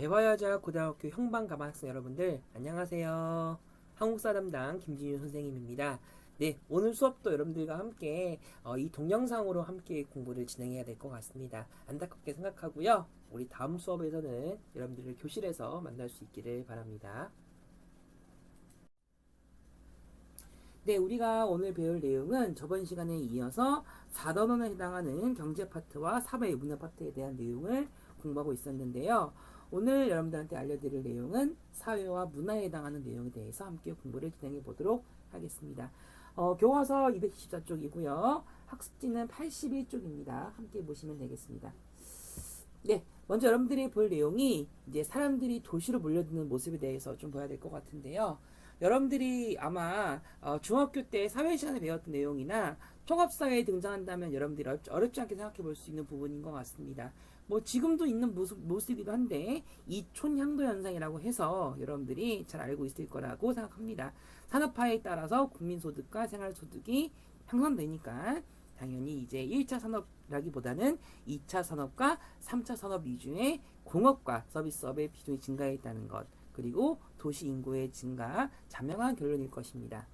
배화여자 고등학교 형반가방 학생 여러분들 안녕하세요. 한국사 담당 김진유 선생님입니다. 네, 오늘 수업도 여러분들과 함께 이 동영상으로 함께 공부를 진행해야 될 것 같습니다. 안타깝게 생각하고요. 우리 다음 수업에서는 여러분들을 교실에서 만날 수 있기를 바랍니다. 네, 우리가 오늘 배울 내용은 저번 시간에 이어서 4단원에 해당하는 경제 파트와 사회 문화 파트에 대한 내용을 공부하고 있었는데요. 오늘 여러분들한테 알려드릴 내용은 사회와 문화에 해당하는 내용에 대해서 함께 공부를 진행해 보도록 하겠습니다. 교과서 224쪽이고요. 학습지는 81쪽입니다. 함께 보시면 되겠습니다. 네, 먼저 여러분들이 볼 내용이 이제 사람들이 도시로 몰려드는 모습에 대해서 좀 봐야 될 것 같은데요. 여러분들이 아마 중학교 때 사회 시간에 배웠던 내용이나 통합사회에 등장한다면 여러분들이 어렵지 않게 생각해 볼 수 있는 부분인 것 같습니다. 뭐 지금도 있는 모습이기도 한데 이촌향도 현상이라고 해서 여러분들이 잘 알고 있을 거라고 생각합니다. 산업화에 따라서 국민소득과 생활소득이 향상되니까 당연히 이제 1차 산업이라기보다는 2차 산업과 3차 산업 위주의 공업과 서비스업의 비중이 증가했다는 것, 그리고 도시 인구의 증가, 자명한 결론일 것입니다.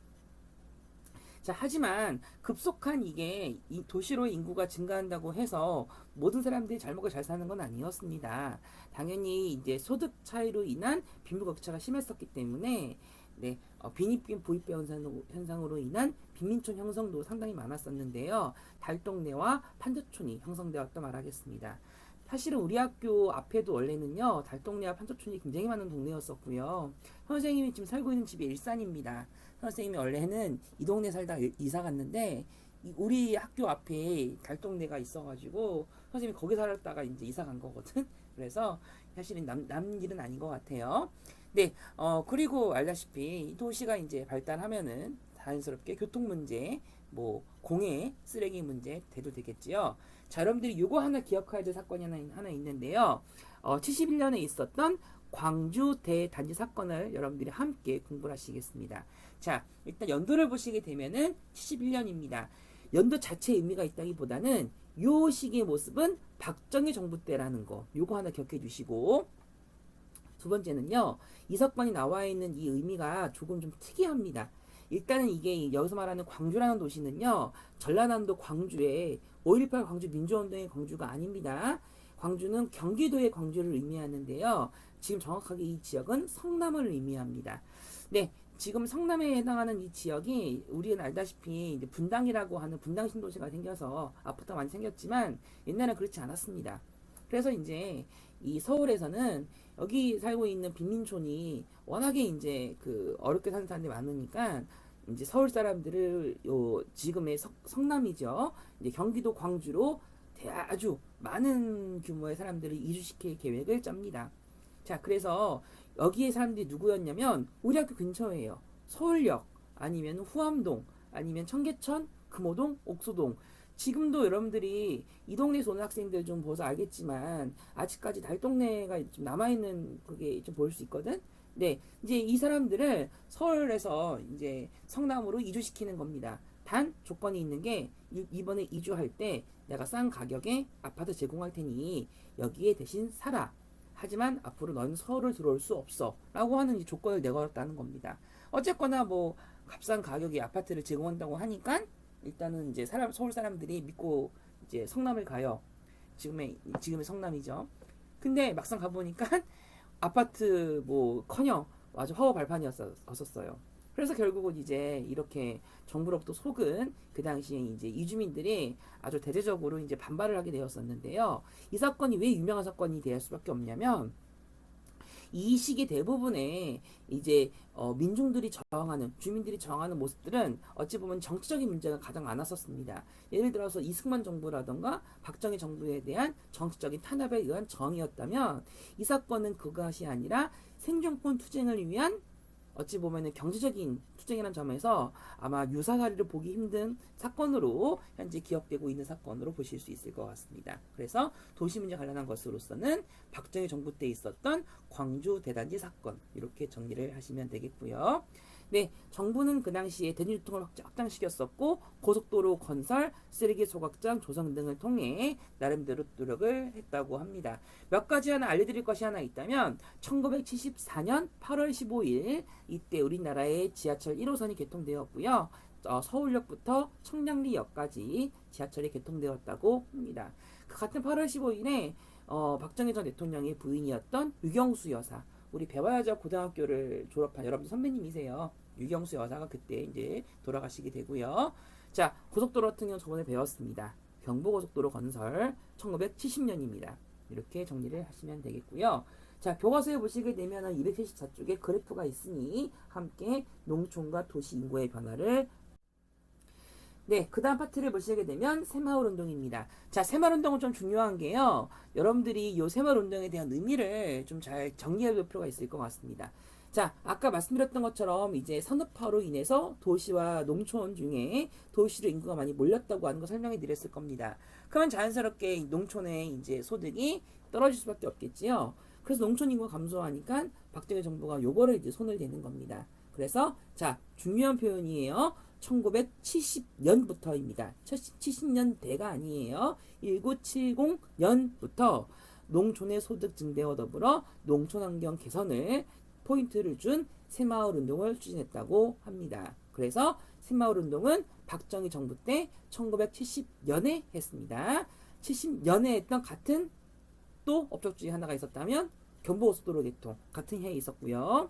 자, 하지만 급속한 이게 이 도시로 인구가 증가한다고 해서 모든 사람들이 잘 먹고 잘 사는 건 아니었습니다. 당연히 이제 소득 차이로 인한 빈부격차가 심했었기 때문에 네, 빈입빈 부익배 현상으로 인한 빈민촌 형성도 상당히 많았었는데요. 달동네와 판교촌이 형성되었다 말하겠습니다. 사실은 우리 학교 앞에도 원래는요, 달동네와 판교촌이 굉장히 많은 동네였었고요. 선생님이 지금 살고 있는 집이 일산입니다. 선생님이 원래는 이 동네 살다 이사 갔는데 우리 학교 앞에 달동네가 있어가지고 선생님이 거기 살았다가 이제 이사 간 거거든. 그래서 사실은 남 일은 아닌 것 같아요. 네, 그리고 알다시피 도시가 이제 발달하면은 자연스럽게 교통 문제, 뭐 공해, 쓰레기 문제 대두되겠지요. 자, 여러분들이 요거 하나 기억해야 될 사건이 하나 있는데요. 71년에 있었던 광주 대단지 사건을 여러분들이 함께 공부를 하시겠습니다. 자, 일단 연도를 보시게 되면은 71년입니다. 연도 자체의 의미가 있다기보다는 요 시기의 모습은 박정희 정부 때라는 거, 요거 하나 기억해 주시고, 두 번째는요, 이 사건이 나와 있는 이 의미가 조금 좀 특이합니다. 일단은 이게 여기서 말하는 광주라는 도시는요, 전라남도 광주의 5.18 광주 민주운동의 광주가 아닙니다. 광주는 경기도의 광주를 의미하는데요. 지금 정확하게 이 지역은 성남을 의미합니다. 네, 지금 성남에 해당하는 이 지역이 우리는 알다시피 이제 분당이라고 하는 분당 신도시가 생겨서 앞부터 많이 생겼지만 옛날엔 그렇지 않았습니다. 그래서 이제 이 서울에서는 여기 살고 있는 빈민촌이 워낙에 이제 그 어렵게 사는 사람들이 많으니까 이제 서울 사람들을 요 지금의 성남이죠. 이제 경기도 광주로 아주 많은 규모의 사람들을 이주시킬 계획을 짭니다. 자, 그래서 여기에 사람들이 누구였냐면 우리 학교 근처예요. 서울역 아니면 후암동 아니면 청계천, 금호동, 옥수동. 지금도 여러분들이 이 동네에서 오는 학생들 좀 보서 알겠지만 아직까지 달동네가 좀 남아있는 그게 좀 보일 수 있거든. 네, 이제 이 사람들을 서울에서 이제 성남으로 이주시키는 겁니다. 단 조건이 있는 게 이번에 이주할 때 내가 싼 가격에 아파트 제공할 테니 여기에 대신 살아. 하지만 앞으로 너는 서울을 들어올 수 없어. 라고 하는 이 조건을 내걸었다는 겁니다. 어쨌거나 뭐 값싼 가격에 아파트를 제공한다고 하니까 일단은 이제 서울 사람들이 믿고 이제 성남을 가요. 지금의 성남이죠. 근데 막상 가보니까 아파트 커녕 아주 허허 발판이었었어요. 그래서 결국은 이제 이렇게 정부로부터 속은 그 당시에 이제 이주민들이 아주 대대적으로 이제 반발을 하게 되었었는데요. 이 사건이 왜 유명한 사건이 될 수밖에 없냐면 이 시기 대부분의 이제 민중들이 저항하는 주민들이 저항하는 모습들은 어찌 보면 정치적인 문제가 가장 많았었습니다. 예를 들어서 이승만 정부라던가 박정희 정부에 대한 정치적인 탄압에 의한 저항이었다면 이 사건은 그것이 아니라 생존권 투쟁을 위한 어찌 보면은 경제적인 투쟁이라는 점에서 아마 유사 사례를 보기 힘든 사건으로 현재 기억되고 있는 사건으로 보실 수 있을 것 같습니다. 그래서 도시 문제 관련한 것으로서는 박정희 정부 때 있었던 광주 대단지 사건 이렇게 정리를 하시면 되겠고요. 네, 정부는 그 당시에 대중교통을 확장시켰었고 고속도로 건설, 쓰레기 소각장 조성 등을 통해 나름대로 노력을 했다고 합니다. 몇 가지 하나 알려드릴 것이 하나 있다면 1974년 8월 15일 이때 우리나라의 지하철 1호선이 개통되었고요. 서울역부터 청량리역까지 지하철이 개통되었다고 합니다. 그 같은 8월 15일에 박정희 전 대통령의 부인이었던 유경수 여사, 우리 배화여자 고등학교를 졸업한 여러분들 선배님이세요. 유경수 여사가 그때 이제 돌아가시게 되고요. 자, 고속도로 같은 경우 저번에 배웠습니다. 경부고속도로 건설 1970년입니다. 이렇게 정리를 하시면 되겠고요. 자, 교과서에 보시게 되면 274쪽에 그래프가 있으니 함께 농촌과 도시 인구의 변화를 네, 그 다음 파트를 보시게 되면 새마을운동입니다. 자, 새마을운동은 좀 중요한 게요. 여러분들이 이 새마을운동에 대한 의미를 좀 잘 정리해 볼 필요가 있을 것 같습니다. 자, 아까 말씀드렸던 것처럼 이제 산업화로 인해서 도시와 농촌 중에 도시로 인구가 많이 몰렸다고 하는 거 설명해 드렸을 겁니다. 그러면 자연스럽게 농촌의 이제 소득이 떨어질 수밖에 없겠지요. 그래서 농촌 인구가 감소하니까 박정희 정부가 요거를 이제 손을 대는 겁니다. 그래서 자, 중요한 표현이에요. 1970년부터입니다. 70년대가 아니에요. 1970년부터 농촌의 소득 증대와 더불어 농촌 환경 개선을 포인트를 준 새마을운동을 추진했다고 합니다. 그래서 새마을운동은 박정희 정부 때 1970년에 했습니다. 70년에 했던 같은 또 업적 중에 하나가 있었다면 경부고속도로 개통 같은 해에 있었고요.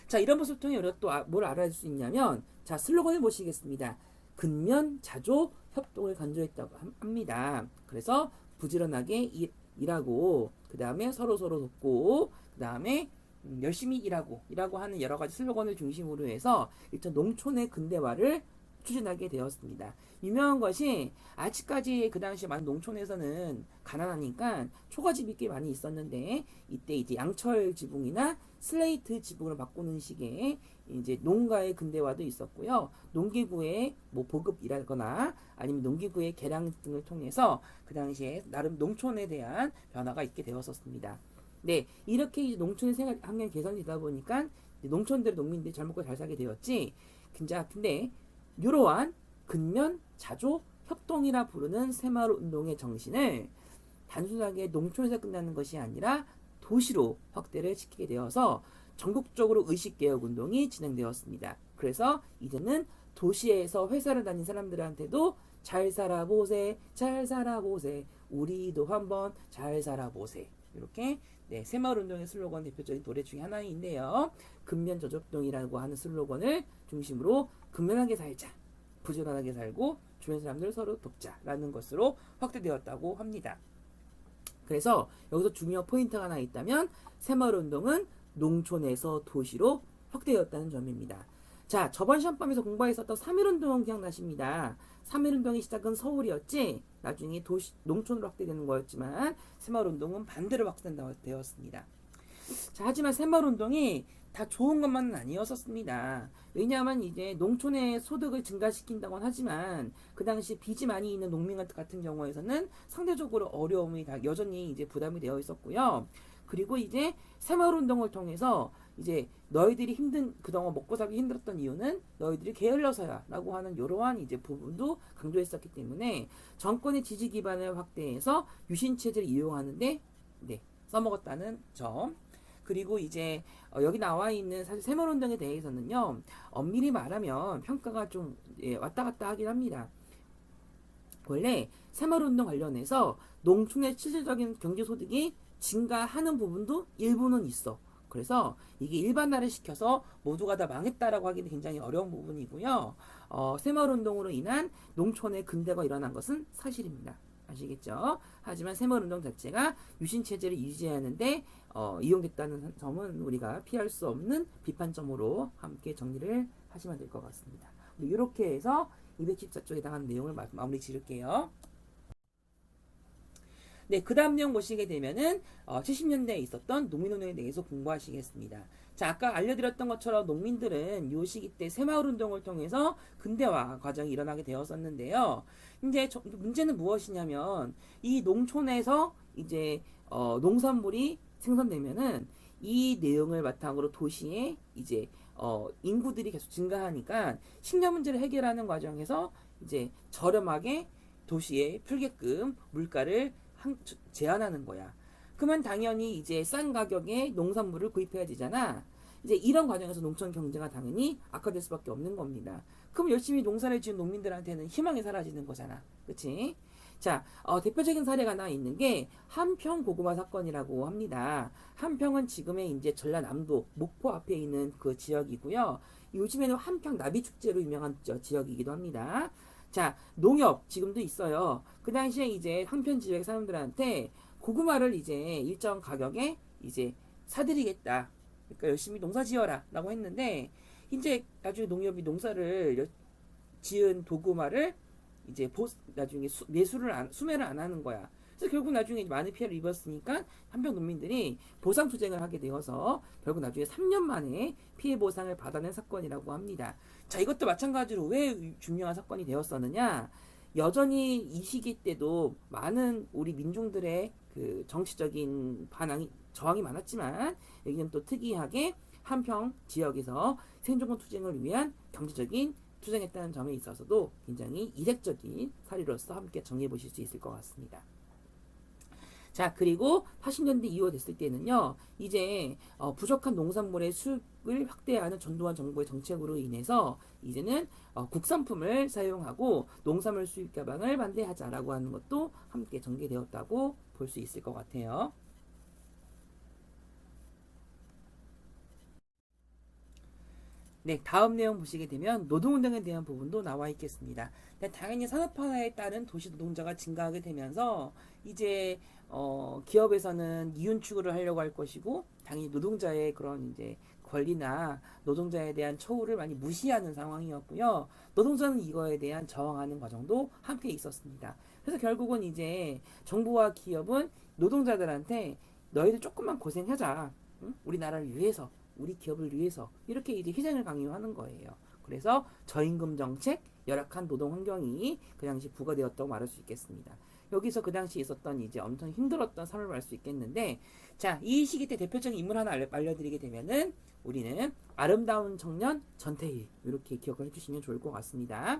자, 이런 모습을 통해 우리가 또 뭘 알아야 할 수 있냐면, 자, 슬로건을 보시겠습니다. 근면, 자조, 협동을 강조했다고 합니다. 그래서 부지런하게 일하고, 그 다음에 서로서로 돕고, 그 다음에 열심히 일하고 하는 여러 가지 슬로건을 중심으로 해서 일단 농촌의 근대화를 추진하게 되었습니다. 유명한 것이 아직까지 그 당시에 많은 농촌에서는 가난하니까 초가집이 꽤 많이 있었는데 이때 이제 양철 지붕이나 슬레이트 지붕을 바꾸는 식의 이제 농가의 근대화도 있었고요. 농기구의 뭐 보급이라거나 아니면 농기구의 개량 등을 통해서 그 당시에 나름 농촌에 대한 변화가 있게 되었었습니다. 네, 이렇게 이제 농촌의 생활 환경 개선이 되다 보니까 농촌들 농민들이 잘 먹고 잘 살게 되었지. 근데 이러한 근면, 자조, 협동이라 부르는 새마을운동의 정신을 단순하게 농촌에서 끝나는 것이 아니라 도시로 확대를 시키게 되어서 전국적으로 의식개혁운동이 진행되었습니다. 그래서 이제는 도시에서 회사를 다닌 사람들한테도 잘 살아보세, 잘 살아보세, 우리도 한번 잘 살아보세. 이렇게 네, 새마을운동의 슬로건 대표적인 노래 중에 하나인데요. 근면저조협동이라고 하는 슬로건을 중심으로 근면하게 살자, 부지런하게 살고 주변 사람들 서로 돕자라는 것으로 확대되었다고 합니다. 그래서 여기서 중요한 포인트가 하나 있다면 새마을운동은 농촌에서 도시로 확대되었다는 점입니다. 자, 저번 시험범에서 공부했었던 3.1운동 기억나십니다. 3.1운동의 시작은 서울이었지 나중에 농촌으로 확대되는 거였지만 새마을운동은 반대로 확대되었습니다. 자, 하지만 새마을운동이 다 좋은 것만은 아니었었습니다. 왜냐하면 이제 농촌의 소득을 증가시킨다고는 하지만 그 당시 빚이 많이 있는 농민 같은 경우에서는 상대적으로 어려움이 다 여전히 이제 부담이 되어 있었고요. 그리고 이제 새마을운동을 통해서 이제 너희들이 그동안 먹고 살기 힘들었던 이유는 너희들이 게을러서야라고 하는 이러한 이제 부분도 강조했었기 때문에 정권의 지지 기반을 확대해서 유신 체제를 이용하는데 네, 써먹었다는 점. 그리고 이제 여기 나와 있는 사실 새마을운동에 대해서는요, 엄밀히 말하면 평가가 좀 왔다 갔다 하긴 합니다. 원래 새마을운동 관련해서 농촌의 실질적인 경제소득이 증가하는 부분도 일부는 있어. 그래서 이게 일반화를 시켜서 모두가 다 망했다라고 하기는 굉장히 어려운 부분이고요. 새마을운동으로 인한 농촌의 근대가 일어난 것은 사실입니다. 아시겠죠? 하지만 새마을운동 자체가 유신체제를 유지하는데 이용됐다는 점은 우리가 피할 수 없는 비판점으로 함께 정리를 하시면 될 것 같습니다. 이렇게 해서 214쪽에 해당하는 내용을 마무리 지을게요. 네, 그 다음 내용 보시게 되면은 70년대에 있었던 농민운동에 대해서 공부하시겠습니다. 자, 아까 알려드렸던 것처럼 농민들은 요 시기 때 새마을운동을 통해서 근대화 과정이 일어나게 되었었는데요. 이제 문제는 무엇이냐면 이 농촌에서 이제 농산물이 생산되면은 이 내용을 바탕으로 도시에 이제 인구들이 계속 증가하니까 식량 문제를 해결하는 과정에서 이제 저렴하게 도시에 풀게끔 물가를 제한하는 거야. 그러면 당연히 이제 싼 가격에 농산물을 구입해야 되잖아. 이제 이런 과정에서 농촌 경제가 당연히 악화될 수밖에 없는 겁니다. 그럼 열심히 농사를 지은 농민들한테는 희망이 사라지는 거잖아. 그치? 자, 대표적인 사례가 하나 있는 게 한평 고구마 사건이라고 합니다. 한평은 지금의 이제 전라남도 목포 앞에 있는 그 지역이고요. 요즘에는 한평 나비축제로 유명한 지역이기도 합니다. 자, 농협 지금도 있어요. 그 당시에 이제 한편 지역 사람들한테 고구마를 이제 일정 가격에 이제 사드리겠다. 그러니까 열심히 농사 지어라 라고 했는데 이제 나중에 농협이 농사를 지은 도구마를 이제 나중에 수매를 안 하는 거야. 그래서 결국 나중에 많은 피해를 입었으니까 한평 농민들이 보상 투쟁을 하게 되어서 결국 나중에 3년 만에 피해 보상을 받아낸 사건이라고 합니다. 자, 이것도 마찬가지로 왜 중요한 사건이 되었었느냐? 여전히 이 시기 때도 많은 우리 민중들의 그 정치적인 저항이 많았지만 여기는 또 특이하게 한평 지역에서 생존권 투쟁을 위한 경제적인 투쟁했다는 점에 있어서도 굉장히 이색적인 사례로서 함께 정리해 보실 수 있을 것 같습니다. 자, 그리고 80년대 이후 됐을 때는요, 이제 부족한 농산물의 수입을 확대하는 전두환 정부의 정책으로 인해서 이제는 국산품을 사용하고 농산물 수입 개방을 반대하자라고 하는 것도 함께 전개되었다고 볼 수 있을 것 같아요. 네, 다음 내용 보시게 되면 노동운동에 대한 부분도 나와 있겠습니다. 당연히 산업화에 따른 도시 노동자가 증가하게 되면서 이제 기업에서는 이윤 추구를 하려고 할 것이고 당연히 노동자의 그런 이제 권리나 노동자에 대한 처우를 많이 무시하는 상황이었고요. 노동자는 이거에 대한 저항하는 과정도 함께 있었습니다. 그래서 결국은 이제 정부와 기업은 노동자들한테 너희들 조금만 고생하자. 응? 우리나라를 위해서. 우리 기업을 위해서 이렇게 이제 희생을 강요하는 거예요. 그래서 저임금 정책, 열악한 노동 환경이 그 당시 부과되었다고 말할 수 있겠습니다. 여기서 그 당시 있었던 이제 엄청 힘들었던 삶을 알 수 있겠는데, 자, 이 시기 때 대표적인 인물 하나 알려드리게 되면은 우리는 아름다운 청년 전태일 이렇게 기억을 해주시면 좋을 것 같습니다.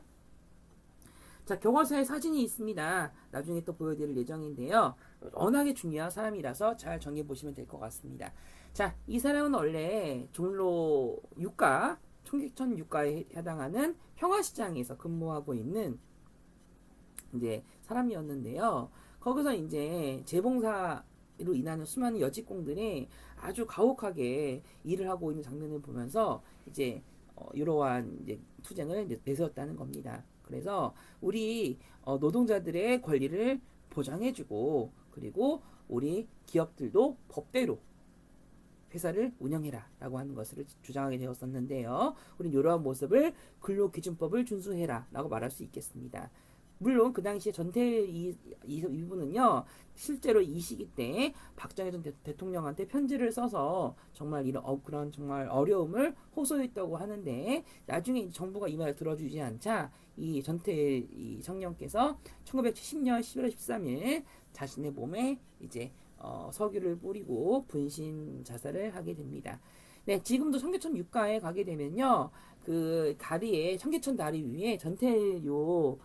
자, 교과서에 사진이 있습니다. 나중에 또 보여드릴 예정인데요. 워낙에 중요한 사람이라서 잘 정해 보시면 될 것 같습니다. 자, 이 사람은 원래 종로 유가, 청계천 유가에 해당하는 평화시장에서 근무하고 있는 이제 사람이었는데요. 거기서 이제 재봉사로 인하는 수많은 여직공들이 아주 가혹하게 일을 하고 있는 장면을 보면서 이제 이러한 이제 투쟁을 내세웠다는 겁니다. 그래서 우리 노동자들의 권리를 보장해주고 그리고 우리 기업들도 법대로 회사를 운영해라 라고 하는 것을 주장하게 되었었는데요. 우리는 이러한 모습을 근로기준법을 준수해라 라고 말할 수 있겠습니다. 물론 그 당시에 전태일 이분은요 실제로 이 시기 때 박정희 전 대통령한테 편지를 써서 정말 이런 그런 정말 어려움을 호소했다고 하는데 나중에 정부가 이 말을 들어주지 않자 이 전태일 이 청년께서 1970년 11월 13일 자신의 몸에 이제 석유를 뿌리고 분신 자살을 하게 됩니다. 네, 지금도 청계천 육가에 가게 되면요, 그 다리에 청계천 다리 위에 전태일요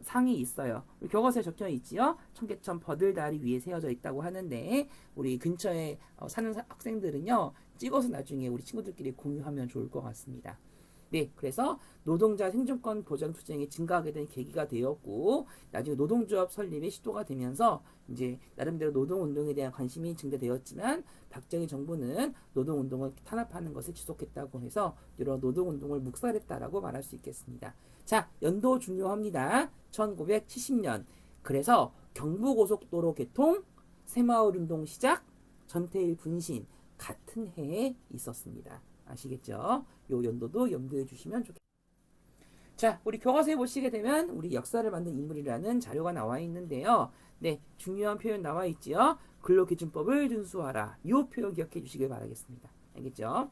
상이 있어요. 우리 교과서에 적혀 있지요. 청계천 버들다리 위에 세워져 있다고 하는데 우리 근처에 사는 학생들은요 찍어서 나중에 우리 친구들끼리 공유하면 좋을 것 같습니다. 네, 그래서 노동자 생존권 보장 투쟁이 증가하게 된 계기가 되었고 나중에 노동조합 설립의 시도가 되면서 이제 나름대로 노동운동에 대한 관심이 증대되었지만 박정희 정부는 노동운동을 탄압하는 것을 지속했다고 해서 이런 노동운동을 묵살했다라고 말할 수 있겠습니다. 자, 연도 중요합니다. 1970년. 그래서 경부고속도로 개통, 새마을운동 시작, 전태일 분신 같은 해에 있었습니다. 아시겠죠? 요 연도도 염두해 주시면 좋겠습니다. 자, 우리 교과서에 보시게 되면 우리 역사를 만든 인물이라는 자료가 나와 있는데요. 네, 중요한 표현 나와 있지요. 근로기준법을 준수하라. 이 표현 기억해 주시길 바라겠습니다. 알겠죠?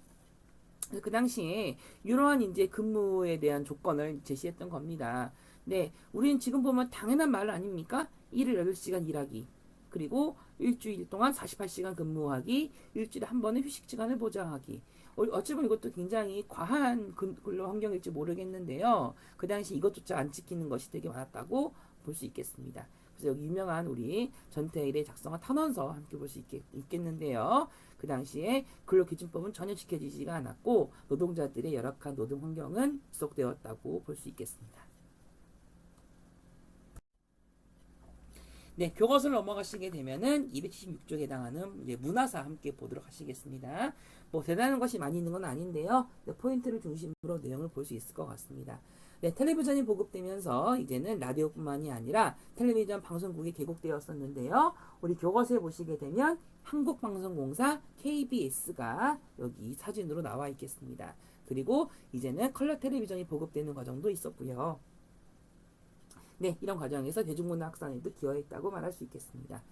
그 당시에 이러한 이제 근무에 대한 조건을 제시했던 겁니다. 네, 우리는 지금 보면 당연한 말 아닙니까? 일을 8시간 일하기. 그리고 일주일 동안 48시간 근무하기, 일주일에 한 번의 휴식 시간을 보장하기. 어찌 보면 이것도 굉장히 과한 근로 환경일지 모르겠는데요. 그 당시 이것조차 안 지키는 것이 되게 많았다고 볼 수 있겠습니다. 그래서 여기 유명한 우리 전태일의 작성한 탄원서 함께 볼 수 있겠는데요. 그 당시에 근로기준법은 전혀 지켜지지가 않았고 노동자들의 열악한 노동 환경은 지속되었다고 볼 수 있겠습니다. 네, 교과서를 넘어가시게 되면은 276쪽에 해당하는 이제 문화사 함께 보도록 하시겠습니다. 뭐 대단한 것이 많이 있는 건 아닌데요. 네, 포인트를 중심으로 내용을 볼 수 있을 것 같습니다. 네, 텔레비전이 보급되면서 이제는 라디오뿐만이 아니라 텔레비전 방송국이 개국되었었는데요. 우리 교과서에 보시게 되면 한국방송공사 KBS가 여기 사진으로 나와 있겠습니다. 그리고 이제는 컬러 텔레비전이 보급되는 과정도 있었고요. 네, 이런 과정에서 대중문화 확산에도 기여했다고 말할 수 있겠습니다.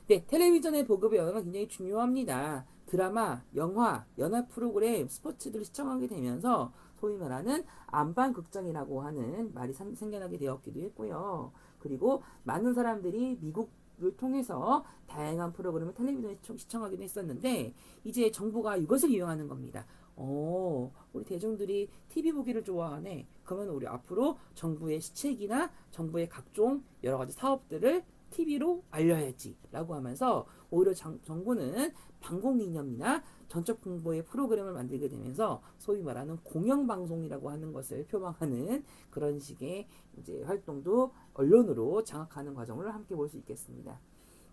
네, 텔레비전의 보급의 영향은 굉장히 중요합니다. 드라마, 영화, 연합 프로그램, 스포츠들을 시청하게 되면서 소위 말하는 안방극장이라고 하는 말이 생겨나게 되었기도 했고요. 그리고 많은 사람들이 미국을 통해서 다양한 프로그램을 텔레비전에 시청하기도 했었는데 이제 정부가 이것을 이용하는 겁니다. 우리 대중들이 TV 보기를 좋아하네. 그러면 우리 앞으로 정부의 시책이나 정부의 각종 여러 가지 사업들을 TV로 알려야지 라고 하면서 오히려 정부는 방공이념이나 전적 홍보의 프로그램을 만들게 되면서 소위 말하는 공영방송이라고 하는 것을 표방하는 그런 식의 이제 활동도 언론으로 장악하는 과정을 함께 볼 수 있겠습니다.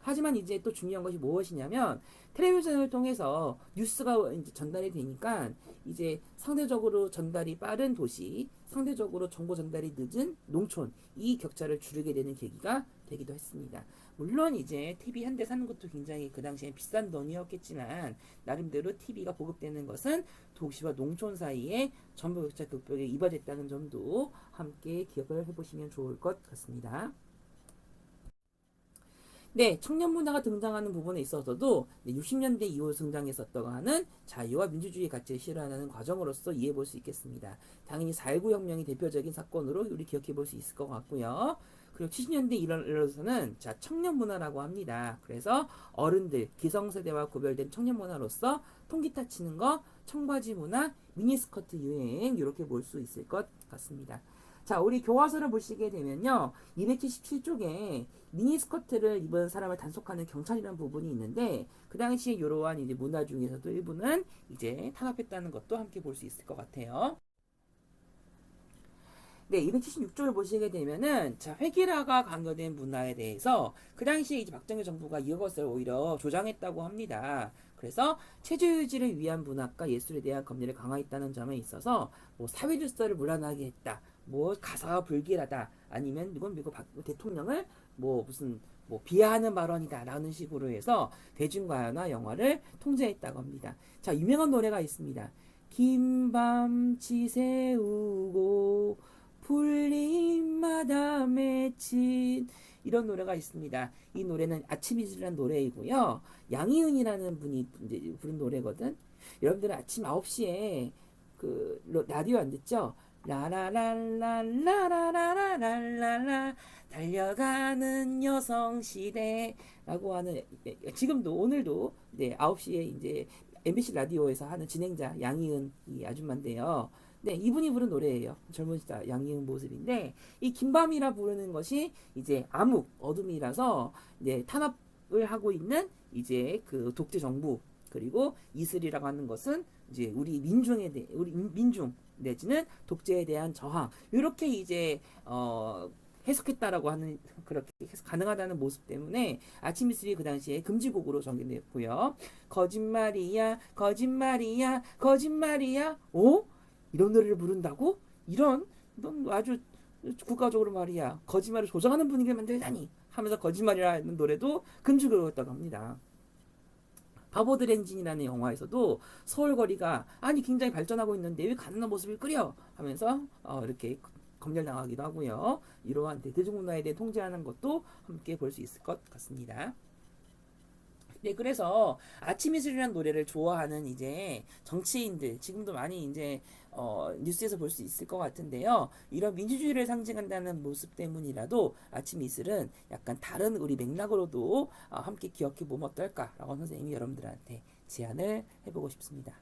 하지만 이제 또 중요한 것이 무엇이냐면 텔레비전을 통해서 뉴스가 이제 전달이 되니까 이제 상대적으로 전달이 빠른 도시, 상대적으로 정보 전달이 늦은 농촌 이 격차를 줄이게 되는 계기가 되기도 했습니다. 물론 이제 TV 한 대 사는 것도 굉장히 그 당시에 비싼 돈이었겠지만 나름대로 TV가 보급되는 것은 도시와 농촌 사이에 정보 격차 극복에 이바지했다는 점도 함께 기억을 해보시면 좋을 것 같습니다. 네, 청년 문화가 등장하는 부분에 있어서도 60년대 이후 등장했었다고 하는 자유와 민주주의 가치를 실현하는 과정으로서 이해해 볼 수 있겠습니다. 당연히 4.19 혁명이 대표적인 사건으로 우리 기억해 볼 수 있을 것 같고요. 그리고 70년대 일어서는 자 청년 문화라고 합니다. 그래서 어른들, 기성세대와 구별된 청년 문화로서 통기타 치는 거, 청바지 문화, 미니스커트 유행 이렇게 볼 수 있을 것 같습니다. 자, 우리 교과서를 보시게 되면요. 277쪽에 미니스커트를 입은 사람을 단속하는 경찰이라는 부분이 있는데 그 당시에 이러한 이제 문화 중에서도 일부는 이제 탄압했다는 것도 함께 볼 수 있을 것 같아요. 네, 276쪽을 보시게 되면은 자 획일화가 강요된 문화에 대해서 그 당시에 이제 박정희 정부가 이것을 오히려 조장했다고 합니다. 그래서 체제유지를 위한 문학과 예술에 대한 검열을 강화했다는 점에 있어서 뭐 사회 질서를 무난하게 했다, 뭐 가사가 불길하다, 아니면 이건 미국 대통령을 뭐 무슨 뭐 비하하는 발언이다라는 식으로 해서 대중가요나 영화를 통제했다고 합니다. 자 유명한 노래가 있습니다. 긴 밤 지새우고 풀잎마다 맺힌 이런 노래가 있습니다. 이 노래는 아침이슬이라는 노래이고요. 양희은이라는 분이 이제 부른 노래거든. 여러분들은 아침 9시에 그 라디오 안 듣죠? 라라랄라라라라라라 달려가는 여성 시대라고 하는 지금도 오늘도 네, 9시에 이제 MBC 라디오에서 하는 진행자 양희은 이 아줌마인데요. 네, 이분이 부른 노래예요. 젊은 시절 양희은 모습인데 이 긴밤이라 부르는 것이 이제 암흑 어둠이라서 이제 탄압을 하고 있는 이제 그 독재 정부 그리고 이슬이라고 하는 것은 이제 우리 우리 민중 내지는 독재에 대한 저항 이렇게 이제 해석했다라고 하는 그렇게 해석 가능하다는 모습 때문에 아침 이슬이 그 당시에 금지곡으로 정해졌고요. 거짓말이야, 거짓말이야, 거짓말이야. 오? 이런 노래를 부른다고? 이런 아주 국가적으로 말이야 거짓말을 조장하는 분위기를 만들다니 하면서 거짓말이라는 노래도 금지곡이었다고 합니다. 바보들 엔진이라는 영화에서도 서울 거리가 아니 굉장히 발전하고 있는데 왜 가난한 모습을 끓여 하면서 이렇게 검열당하기도 하고요. 이러한 대중문화에 대해 통제하는 것도 함께 볼 수 있을 것 같습니다. 네, 그래서 아침 이슬이라는 노래를 좋아하는 이제 정치인들 지금도 많이 이제 뉴스에서 볼 수 있을 것 같은데요. 이런 민주주의를 상징한다는 모습 때문이라도 아침 이슬은 약간 다른 우리 맥락으로도 함께 기억해 보면 어떨까라고 선생님이 여러분들한테 제안을 해보고 싶습니다.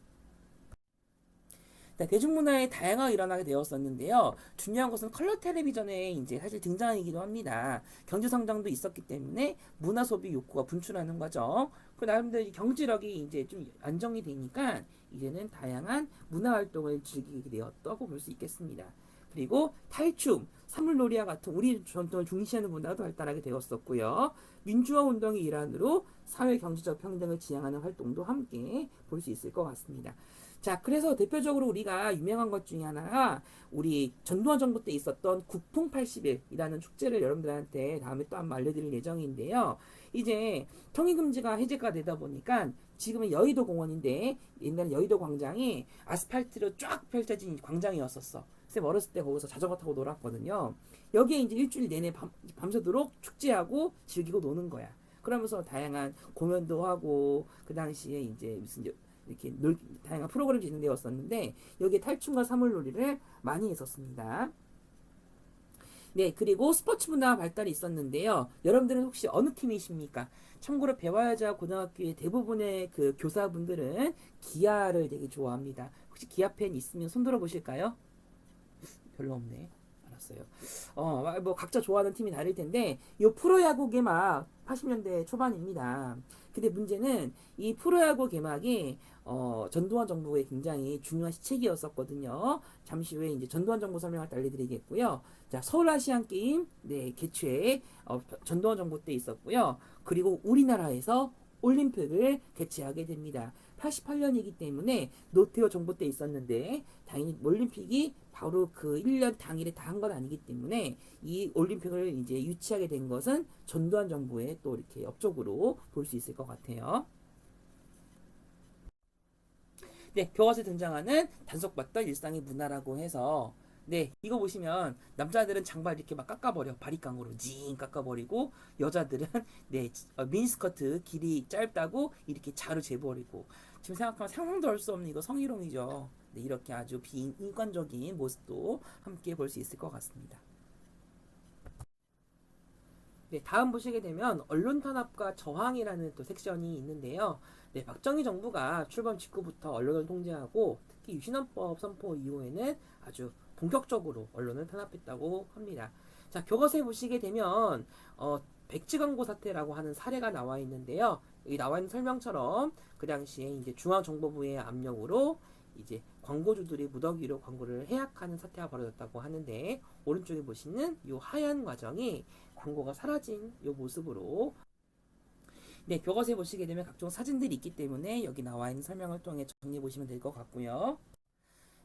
네, 대중문화에 다양하게 일어나게 되었었는데요. 중요한 것은 컬러 텔레비전에 이제 사실 등장이기도 합니다. 경제 성장도 있었기 때문에 문화 소비 욕구가 분출하는 거죠. 그 나름대로 이 경제력이 이제 좀 안정이 되니까 이제는 다양한 문화 활동을 즐기게 되었다고 볼 수 있겠습니다. 그리고 탈춤, 사물놀이와 같은 우리 전통을 중시하는 문화도 발달하게 되었었고요. 민주화 운동의 일환으로 사회 경제적 평등을 지향하는 활동도 함께 볼 수 있을 것 같습니다. 자, 그래서 대표적으로 우리가 유명한 것 중에 하나가 우리 전두환 정부 때 있었던 국풍 80일이라는 축제를 여러분들한테 다음에 또 한번 알려드릴 예정인데요. 이제 통행금지가 해제가 되다 보니까 지금은 여의도 공원인데 옛날 여의도 광장이 아스팔트로 쫙 펼쳐진 광장이었었어. 쌤 어렸을 때 거기서 자전거 타고 놀았거든요. 여기에 이제 일주일 내내 밤새도록 축제하고 즐기고 노는 거야. 그러면서 다양한 공연도 하고 그 당시에 이제 무슨 이렇게 다양한 프로그램이 진행되었었는데 여기에 탈춤과 사물놀이를 많이 했었습니다. 네, 그리고 스포츠 문화 발달이 있었는데요. 여러분들은 혹시 어느 팀이십니까? 참고로 배화여자 고등학교의 대부분의 그 교사분들은 기아를 되게 좋아합니다. 혹시 기아 팬 있으면 손 들어 보실까요? 별로 없네. 알았어요. 뭐 각자 좋아하는 팀이 다를 텐데 이 프로야구 개막 80년대 초반입니다. 근데 문제는 이 프로야구 개막이 전두환 정부의 굉장히 중요한 시책이었었거든요. 잠시 후에 이제 전두환 정부 설명을 알려드리겠고요. 자, 서울 아시안 게임 네, 개최 전두환 정부 때 있었고요. 그리고 우리나라에서 올림픽을 개최하게 됩니다. 88년이기 때문에 노태우 정부 때 있었는데 당연히 올림픽이 바로 그 1년 당일에 다 한 건 아니기 때문에 이 올림픽을 이제 유치하게 된 것은 전두환 정부의 또 이렇게 업적으로 볼 수 있을 것 같아요. 네, 교과서에 등장하는 단속받던 일상의 문화라고 해서 네, 이거 보시면 남자들은 장발 이렇게 막 깎아버려. 바리깡으로 징 깎아버리고 여자들은 네, 미니스커트 길이 짧다고 이렇게 자로 재버리고 지금 생각하면 상상도 할 수 없는 이거 성희롱이죠. 네, 이렇게 아주 비인간적인 모습도 함께 볼 수 있을 것 같습니다. 네, 다음 보시게 되면 언론 탄압과 저항이라는 또 섹션이 있는데요. 네, 박정희 정부가 출범 직후부터 언론을 통제하고 특히 유신헌법 선포 이후에는 아주 본격적으로 언론을 탄압했다고 합니다. 자, 교과서에 보시게 되면 백지 광고 사태라고 하는 사례가 나와 있는데요. 여기 나와 있는 설명처럼 그 당시에 이제 중앙정보부의 압력으로 이제 광고주들이 무더기로 광고를 해약하는 사태가 벌어졌다고 하는데 오른쪽에 보시는 이 하얀 과정이 광고가 사라진 이 모습으로 네, 교과서에 보시게 되면 각종 사진들이 있기 때문에 여기 나와 있는 설명을 통해 정리해 보시면 될 것 같고요.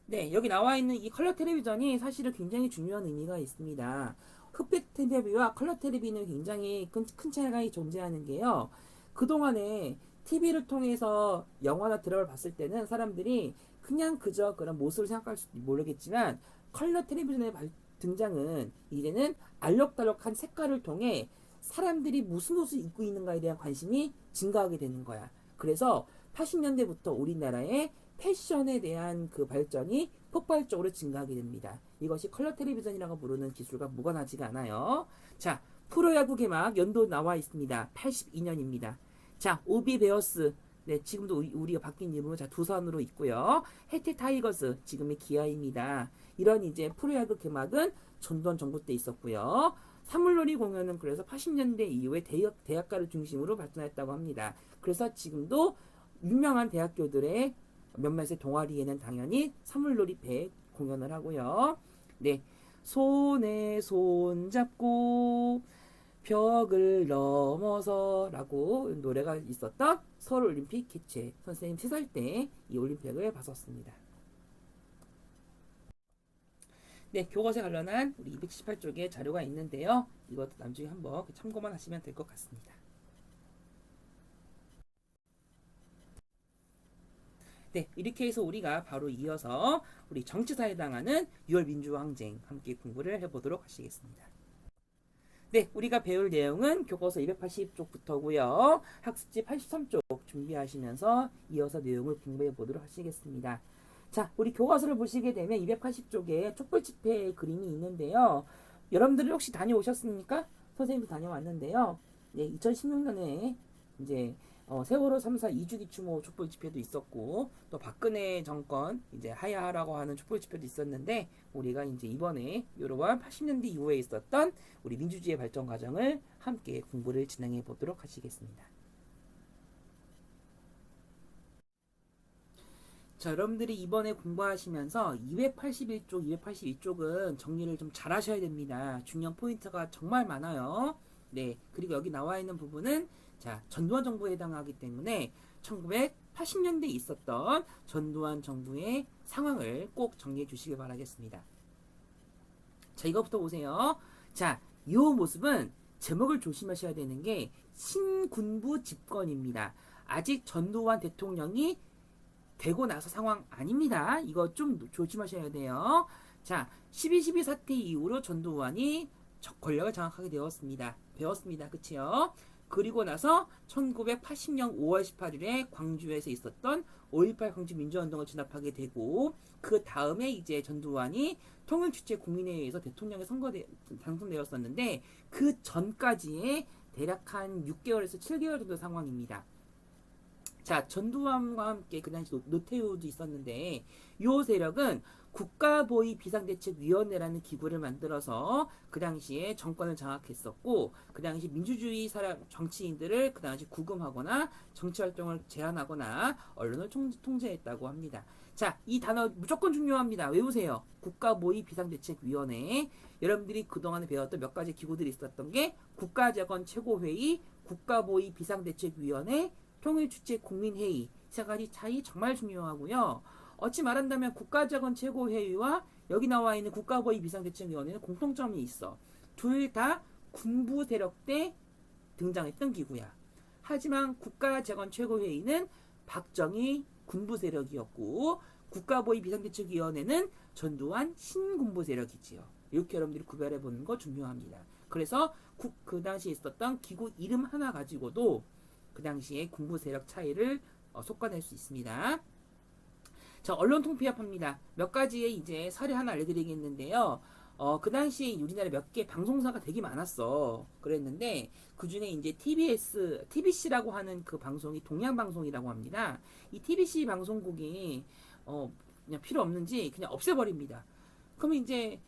네, 여기 나와 있는 이 컬러 텔레비전이 사실은 굉장히 중요한 의미가 있습니다. 흑백 텔레비와 컬러 텔레비는 굉장히 큰 차이가 존재하는 게요. 그동안에 TV를 통해서 영화나 드라마를 봤을 때는 사람들이 그냥 그저 그런 모습을 생각할 수도 모르겠지만 컬러 텔레비전의 등장은 이제는 알록달록한 색깔을 통해 사람들이 무슨 옷을 입고 있는가에 대한 관심이 증가하게 되는 거야. 그래서 80년대부터 우리나라의 패션에 대한 그 발전이 폭발적으로 증가하게 됩니다. 이것이 컬러 텔레비전이라고 부르는 기술과 무관하지가 않아요. 자, 프로야구 개막 연도 나와 있습니다. 82년입니다. 자, 오비 베어스. 네, 지금도 우리가 바뀐 이름으로 자, 두산으로 있고요. 해태 타이거스, 지금의 기아입니다. 이런 이제 프로야구 개막은 전두환 정부 때 있었고요. 사물놀이 공연은 그래서 80년대 이후에 대학가를 중심으로 발전했다고 합니다. 그래서 지금도 유명한 대학교들의 몇몇의 동아리에는 당연히 사물놀이 배 공연을 하고요. 네, 손에 손 잡고 벽을 넘어서라고 노래가 있었던 서울올림픽 개최 선생님 3살 때 이 올림픽을 봤었습니다. 네, 교과서에 관련한 우리 278쪽에 자료가 있는데요. 이것도 나중에 한번 참고만 하시면 될 것 같습니다. 네, 이렇게 해서 우리가 바로 이어서 우리 정치사에 해당하는 6월 민주항쟁 함께 공부를 해보도록 하시겠습니다. 네, 우리가 배울 내용은 교과서 280쪽부터고요. 학습지 83쪽 준비하시면서 이어서 내용을 공부해 보도록 하시겠습니다. 자, 우리 교과서를 보시게 되면 280쪽에 촛불집회 그림이 있는데요. 여러분들이 혹시 다녀오셨습니까? 선생님도 다녀왔는데요. 네, 2016년에 이제 세월호 3.4 2주기 추모 촛불 집회도 있었고, 또 박근혜 정권 이제 하야하라고 하는 촛불 집회도 있었는데, 우리가 이제 이번에 요러한 80년대 이후에 있었던 우리 민주주의 발전 과정을 함께 공부를 진행해 보도록 하시겠습니다. 자, 여러분들이 이번에 공부하시면서 281쪽, 282쪽은 정리를 좀 잘 하셔야 됩니다. 중요한 포인트가 정말 많아요. 네, 그리고 여기 나와 있는 부분은 자, 전두환 정부에 해당하기 때문에 1980년대에 있었던 전두환 정부의 상황을 꼭 정리해 주시길 바라겠습니다. 자, 이거부터 보세요. 자, 이 모습은 제목을 조심하셔야 되는 게 신군부 집권입니다. 아직 전두환 대통령이 되고 나서 상황 아닙니다. 이거 좀 조심하셔야 돼요. 자, 12.12 사태 이후로 전두환이 권력을 장악하게 되었습니다. 배웠습니다. 그치요? 그리고 나서 1980년 5월 18일에 광주에서 있었던 5.18 광주 민주화운동을 진압하게 되고, 그 다음에 이제 전두환이 통일주체 국민회의에서 대통령에 당선되었었는데, 그 전까지의 대략 한 6개월에서 7개월 정도 상황입니다. 자, 전두환과 함께 그 당시 노태우도 있었는데, 이 세력은 국가보위 비상대책위원회라는 기구를 만들어서 그 당시에 정권을 장악했었고, 그 당시 민주주의 사람 정치인들을 그 당시 구금하거나 정치활동을 제한하거나 언론을 통제했다고 합니다. 자, 이 단어 무조건 중요합니다. 외우세요. 국가보위 비상대책위원회. 여러분들이 그동안에 배웠던 몇 가지 기구들이 있었던 게 국가재건 최고회의, 국가보위 비상대책위원회, 통일주체 국민회의, 세 가지 차이 정말 중요하고요. 어찌 말한다면 국가재건 최고회의와 여기 나와 있는 국가보위 비상대책위원회는 공통점이 있어. 둘 다 군부 세력 때 등장했던 기구야. 하지만 국가재건 최고회의는 박정희 군부 세력이었고, 국가보위 비상대책위원회는 전두환 신군부 세력이지요. 이렇게 여러분들이 구별해 보는 거 중요합니다. 그래서 그 당시에 있었던 기구 이름 하나 가지고도 그 당시에 군부 세력 차이를 솎아낼 수 있습니다. 자, 언론 통폐합합니다. 몇 가지의 이제 사례 하나 알려드리겠는데요. 그 당시에 우리나라에 몇 개 방송사가 되게 많았어. 그랬는데 그 중에 이제 TBC라고 하는 그 방송이 동양방송이라고 합니다. 이 TBC 방송국이 그냥 필요 없는지 그냥 없애버립니다. 그러면 이제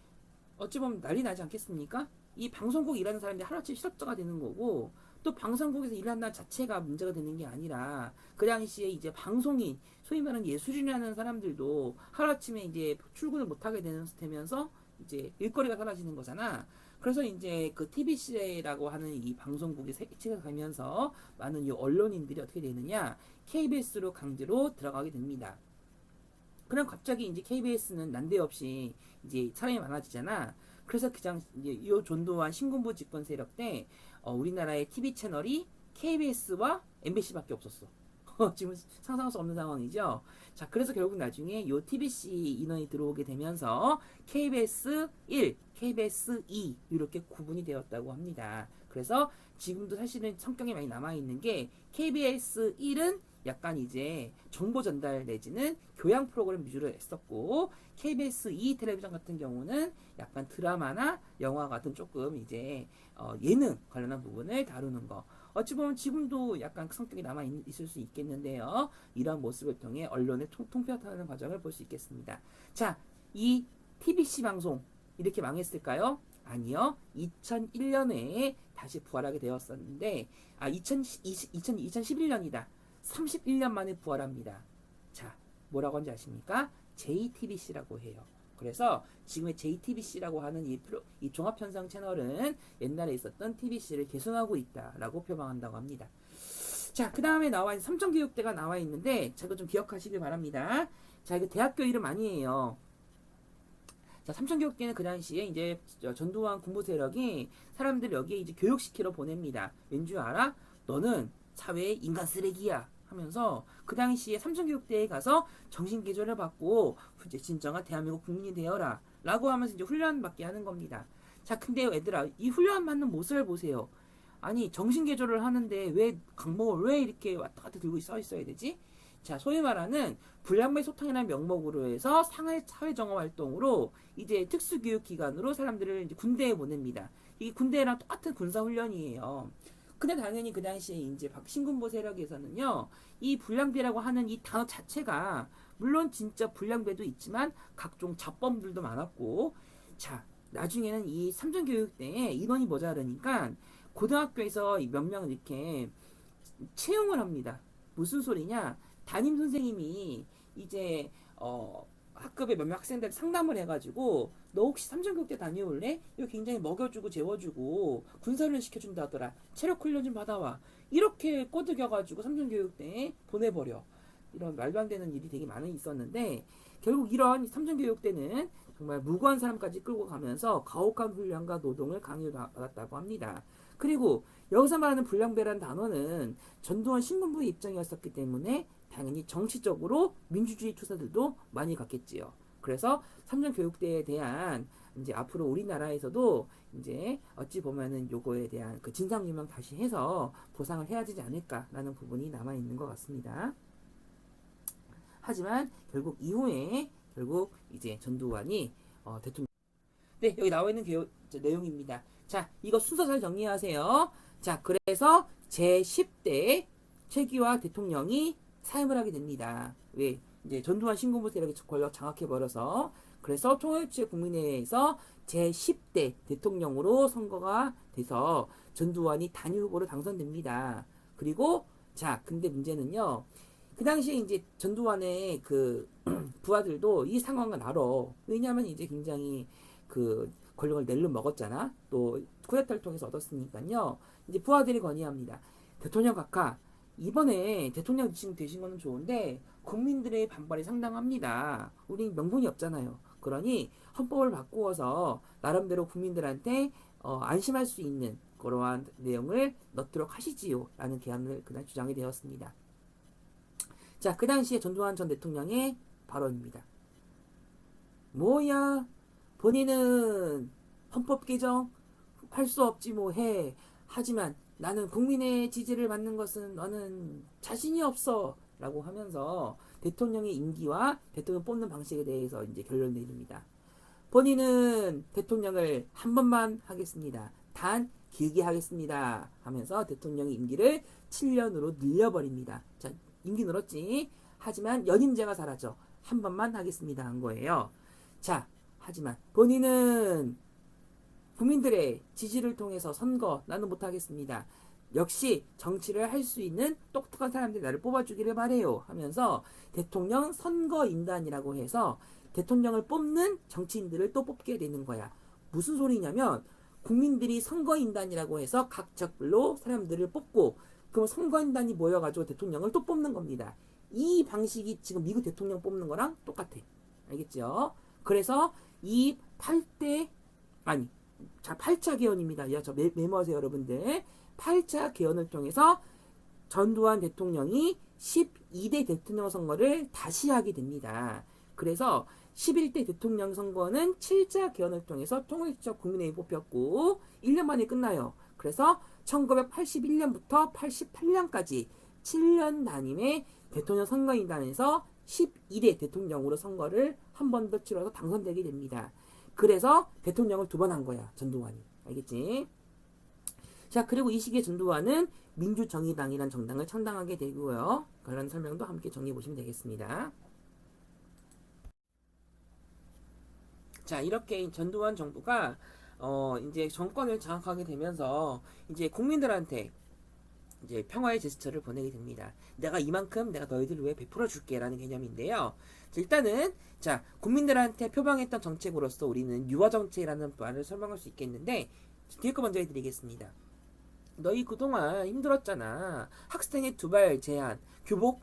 어찌 보면 난리 나지 않겠습니까? 이 방송국 일하는 사람들이 하루아침에 실업자가 되는 거고, 또 방송국에서 일한다는 자체가 문제가 되는 게 아니라 그 당시에 이제 방송인, 소위 말하는 예술인이라는 사람들도 하루아침에 이제 출근을 못하게 되면서 이제 일거리가 사라지는 거잖아. 그래서 이제 그 TBC라고 하는 이 방송국이 해체가 가면서 많은 이 언론인들이 어떻게 되느냐, KBS로 강제로 들어가게 됩니다. 그럼 갑자기 이제 KBS는 난데없이 이제 사람이 많아지잖아. 그래서 그냥 이제 이 전두환 신군부 집권 세력 때 우리나라의 TV 채널이 KBS와 MBC밖에 없었어. 지금 상상할 수 없는 상황이죠. 자, 그래서 결국 나중에 이 TBC 인원이 들어오게 되면서 KBS 1, KBS 2 이렇게 구분이 되었다고 합니다. 그래서 지금도 사실은 성격이 많이 남아있는 게 KBS 1은 약간 이제 정보 전달 내지는 교양 프로그램 위주로 했었고, KBS 2 텔레비전 같은 경우는 약간 드라마나 영화 같은 조금 이제 예능 관련한 부분을 다루는 거. 어찌 보면 지금도 약간 성격이 남아 있을 수 있겠는데요. 이런 모습을 통해 언론의 통폐합하는 과정을 볼 수 있겠습니다. 자, 이 TBC 방송 이렇게 망했을까요? 아니요. 2001년에 다시 부활하게 되었었는데, 2011년이다. 31년 만에 부활합니다. 자, 뭐라고 하는지 아십니까? JTBC라고 해요. 그래서 지금의 JTBC라고 하는 이 종합편성 채널은 옛날에 있었던 TBC를 계승하고 있다라고 표방한다고 합니다. 자, 그 다음에 나와 있는 삼성교육대가 나와 있는데, 자, 이거 좀 기억하시길 바랍니다. 자, 이거 대학교 이름 아니에요. 자, 삼성교육대는 그 당시에 이제 전두환 군부 세력이 사람들 여기에 이제 교육시키러 보냅니다. 왠지 알아? 너는 사회의 인간 쓰레기야 하면서 그 당시에 삼성교육대에 가서 정신개조를 받고 이제 진정한 대한민국 국민이 되어라 라고 하면서 이제 훈련받게 하는 겁니다. 자, 근데 얘들아, 이 훈련 받는 모습을 보세요. 아니, 정신개조를 하는데 왜 강목을 왜 이렇게 왔다 갔다 들고 서 있어야 되지? 자, 소위 말하는 불량배 소탕이라는 명목으로 해서 사회정화 활동으로 이제 특수교육기관으로 사람들을 이제 군대에 보냅니다. 이게 군대랑 똑같은 군사훈련이에요. 근데 당연히 그 당시에 이제 신군부 세력에서는요, 이 불량배라고 하는 이 단어 자체가 물론 진짜 불량배도 있지만 각종 잡범들도 많았고, 자, 나중에는 이 삼전교육 때에 인원이 모자라니까 고등학교에서 몇 명을 이렇게 채용을 합니다. 무슨 소리냐? 담임 선생님이 이제 학급의 몇몇 학생들 상담을 해가지고 너 혹시 삼전교육대 다녀올래? 이거 굉장히 먹여주고 재워주고 군사훈련 시켜준다 하더라. 체력 훈련 좀 받아와. 이렇게 꼬드겨가지고 삼전교육대에 보내버려. 이런 말도 안 되는 일이 되게 많이 있었는데 결국 이런 삼전교육대는 정말 무고한 사람까지 끌고 가면서 가혹한 훈련과 노동을 강요받았다고 합니다. 그리고 여기서 말하는 불량배라는 단어는 전두환 신군부의 입장이었었기 때문에 당연히 정치적으로 민주주의 투사들도 많이 갔겠지요. 그래서 삼전교육대에 대한 이제 앞으로 우리나라에서도 이제 어찌 보면은 요거에 대한 그 진상규명 다시 해서 보상을 해야 되지 않을까라는 부분이 남아 있는 것 같습니다. 하지만 결국 이후에 결국 이제 전두환이 대통령 네 여기 나와 있는 내용입니다. 자 이거 순서 잘 정리하세요. 자 그래서 제10대 최기화 대통령이 사임을 하게 됩니다. 왜? 이제 전두환 신군부 세력이 권력 장악해버려서 그래서 통일주의 국민회의에서 제10대 대통령으로 선거가 돼서 전두환이 단일 후보로 당선됩니다. 그리고 자 근데 문제는요. 그 당시에 이제 전두환의 그 부하들도 이 상황을 알아. 왜냐하면 이제 굉장히 그 권력을 낼름 먹었잖아. 또 쿠데타를 통해서 얻었으니까요. 이제 부하들이 건의합니다. 대통령 각하 이번에 대통령 지금 되신 거는 좋은데 국민들의 반발이 상당합니다. 우리 명분이 없잖아요. 그러니 헌법을 바꾸어서 나름대로 국민들한테 안심할 수 있는 그러한 내용을 넣도록 하시지요. 라는 개헌을 그날 주장이 되었습니다. 자, 그 당시에 전두환 전 대통령의 발언입니다. 뭐야? 본인은 헌법 개정 할 수 없지 뭐 해. 하지만 나는 국민의 지지를 받는 것은 너는 자신이 없어. 라고 하면서 대통령의 임기와 대통령 뽑는 방식에 대해서 이제 결론 내립니다. 본인은 대통령을 한 번만 하겠습니다. 단 길게 하겠습니다. 하면서 대통령의 임기를 7년으로 늘려버립니다. 자, 임기 늘었지. 하지만 연임제가 사라져. 한 번만 하겠습니다. 한 거예요. 자, 하지만 본인은 국민들의 지지를 통해서 선거 나는 못하겠습니다. 역시 정치를 할 수 있는 똑똑한 사람들이 나를 뽑아주기를 바래요. 하면서 대통령 선거인단이라고 해서 대통령을 뽑는 정치인들을 또 뽑게 되는 거야. 무슨 소리냐면 국민들이 선거인단이라고 해서 각 지역별로 사람들을 뽑고 그럼 선거인단이 모여가지고 대통령을 또 뽑는 겁니다. 이 방식이 지금 미국 대통령 뽑는 거랑 똑같아. 알겠죠? 그래서 이 8대 아니 자 8차 개헌입니다. 야, 저 메모하세요 여러분들. 8차 개헌을 통해서 전두환 대통령이 12대 대통령 선거를 다시 하게 됩니다. 그래서 11대 대통령 선거는 7차 개헌을 통해서 통일적 국민회의 뽑혔고 1년 만에 끝나요. 그래서 1981년부터 88년까지 7년 단임의 대통령 선거인단에서 12대 대통령으로 선거를 한 번 더 치러서 당선되게 됩니다. 그래서 대통령을 두 번 한 거야. 전두환이. 알겠지? 자, 그리고 이 시기에 전두환은 민주정의당이라는 정당을 창당하게 되고요. 관련 설명도 함께 정리해 보시면 되겠습니다. 자, 이렇게 전두환 정부가 이제 정권을 장악하게 되면서 이제 국민들한테 이제 평화의 제스처를 보내게 됩니다. 내가 이만큼 내가 너희들 위해 베풀어 줄게라는 개념인데요. 자, 일단은 자 국민들한테 표방했던 정책으로서 우리는 유화 정책이라는 말을 설명할 수 있겠는데 뒤에 거 먼저 해드리겠습니다. 너희 그동안 힘들었잖아. 학생의 두발 제한, 교복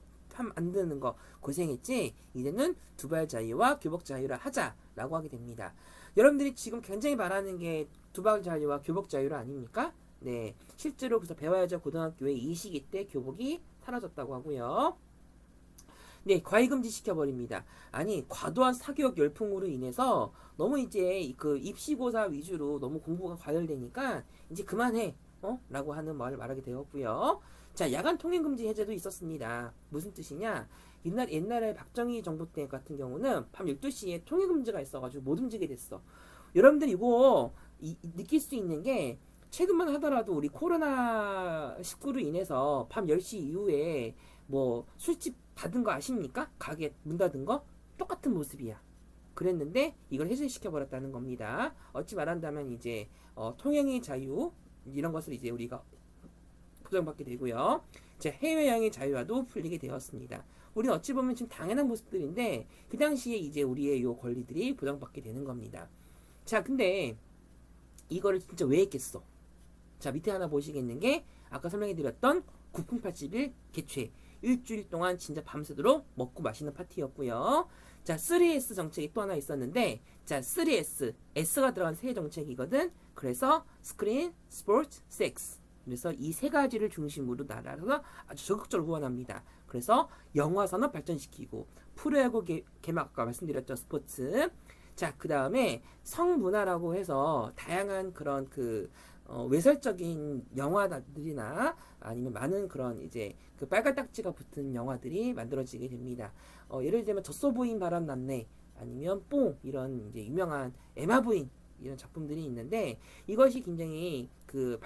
안 드는 거 고생했지? 이제는 두발 자유와 교복 자유를 하자라고 하게 됩니다. 여러분들이 지금 굉장히 말하는 게 두발 자유와 교복 자유를 아닙니까? 네, 실제로 그래서 배워야죠. 고등학교에 이 시기 때 교복이 사라졌다고 하고요. 네, 과외금지 시켜버립니다. 아니, 과도한 사교육 열풍으로 인해서 너무 이제 그 입시고사 위주로 너무 공부가 과열되니까 이제 그만해. 라고 하는 말을 말하게 되었고요. 자, 야간 통행금지 해제도 있었습니다. 무슨 뜻이냐? 옛날에 박정희 정부 때 같은 경우는 밤 12시에 통행금지가 있어가지고 못 움직이게 됐어. 여러분들 이거 느낄 수 있는 게 최근만 하더라도 우리 코로나19로 인해서 밤 10시 이후에 뭐 술집 닫은 거 아십니까? 가게 문 닫은 거 똑같은 모습이야. 그랬는데 이걸 해제시켜 버렸다는 겁니다. 어찌 말한다면 이제 통행의 자유 이런 것을 이제 우리가 보장받게 되고요. 제 해외여행의 자유화도 풀리게 되었습니다. 우리는 어찌 보면 지금 당연한 모습들인데 그 당시에 이제 우리의 요 권리들이 보장받게 되는 겁니다. 자, 근데 이거를 진짜 왜 했겠어? 자, 밑에 하나 보시겠는 게 아까 설명해드렸던 9풍8일 개최 일주일 동안 진짜 밤새도록 먹고 마시는 파티였고요. 자, 3S 정책이 또 하나 있었는데 자, 3S S가 들어간 새 정책이거든. 그래서 스크린, 스포츠, 섹스. 그래서 이 세 가지를 중심으로 나라가 아주 적극적으로 후원합니다. 그래서 영화 산업 발전시키고 프로야구 개막 아까 말씀드렸죠. 스포츠. 자, 그 다음에 성문화라고 해서 다양한 그런 외설적인 영화들이나 아니면 많은 그런 이제 그 빨간 딱지가 붙은 영화들이 만들어지게 됩니다. 예를 들면 젖소 부인 바람 났네 아니면 뽕 이런 이제 유명한 에마 부인 이런 작품들이 있는데 이것이 굉장히 그